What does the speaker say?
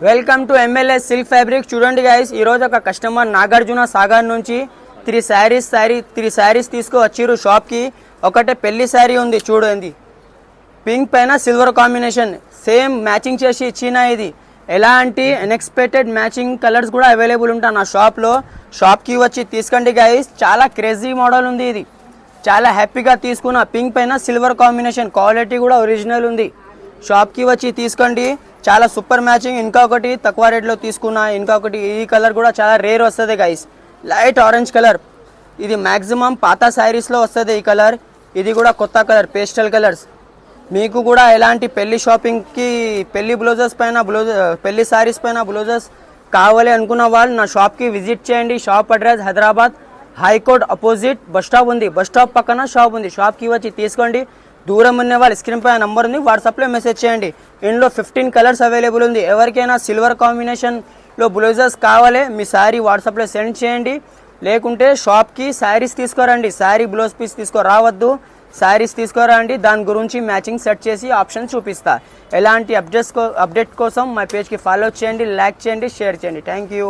Welcome to MLS silk fabric. చూడండి guys, ఈరోజు ఒక కస్టమర్ నాగార్జున సాగర్ నుంచి త్రీ శారీస్ తీసుకువచ్చిర్రు షాప్కి. ఒకటే పెళ్లి శారీ ఉంది చూడండి, పింక్ పైన సిల్వర్ కాంబినేషన్, సేమ్ మ్యాచింగ్ చేసి ఇచ్చిన. ఇది ఎలాంటి అన్ఎక్స్పెక్టెడ్ మ్యాచింగ్ కలర్స్ కూడా అవైలబుల్ ఉంటాయి నా షాప్కి వచ్చి తీసుకోండి గైస్. చాలా క్రేజీ మోడల్ ఉంది ఇది, చాలా హ్యాపీగా తీసుకున్న. పింక్ పైన సిల్వర్ కాంబినేషన్, క్వాలిటీ కూడా ఒరిజినల్ ఉంది. షాప్కి వచ్చి తీసుకోండి, చాలా సూపర్ మ్యాచింగ్. ఇంకొకటి తక్కువ రేట్లో తీసుకున్నా. ఇంకొకటి ఈ కలర్ కూడా చాలా రేర్ వస్తుంది గైస్, లైట్ ఆరెంజ్ కలర్. ఇది మ్యాక్సిమం పాత శారీస్లో వస్తుంది ఈ కలర్. ఇది కూడా కొత్త కలర్, పేస్టల్ కలర్స్. మీకు కూడా ఎలాంటి పెళ్లి షాపింగ్కి పెళ్లి బ్లౌజెస్ పైన పెళ్లి శారీస్ పైన బ్లౌజెస్ కావాలి అనుకున్న వాళ్ళు నా షాప్కి విజిట్ చేయండి. Shop address Hyderabad high court opposite bus stop ఉంది, బస్ స్టాప్ పక్కన షాప్ ఉంది. షాప్కి వచ్చి తీసుకోండి. దూరం ఉన్న వాళ్ళు స్క్రీన్ పైన నంబర్ ఉంది, వాట్సాప్లో మెసేజ్ చేయండి. ఇందులో 15 కలర్స్ అవైలబుల్ ఉంది. ఎవరికైనా సిల్వర్ కాంబినేషన్లో బ్లౌజెస్ కావాలి మీ శారీ వాట్సాప్లో సెండ్ చేయండి. లేకుంటే షాప్కి శారీస్ తీసుకురండి, శారీ బ్లౌజ్ పీస్ తీసుకురావద్దు, శారీస్ తీసుకురండి. దాని గురించి మ్యాచింగ్ సెట్ చేసి ఆప్షన్ చూపిస్తా. ఎలాంటి అప్డేట్ కోసం మా పేజ్కి ఫాలో చేయండి, లైక్ చేయండి, షేర్ చేయండి. Thank you.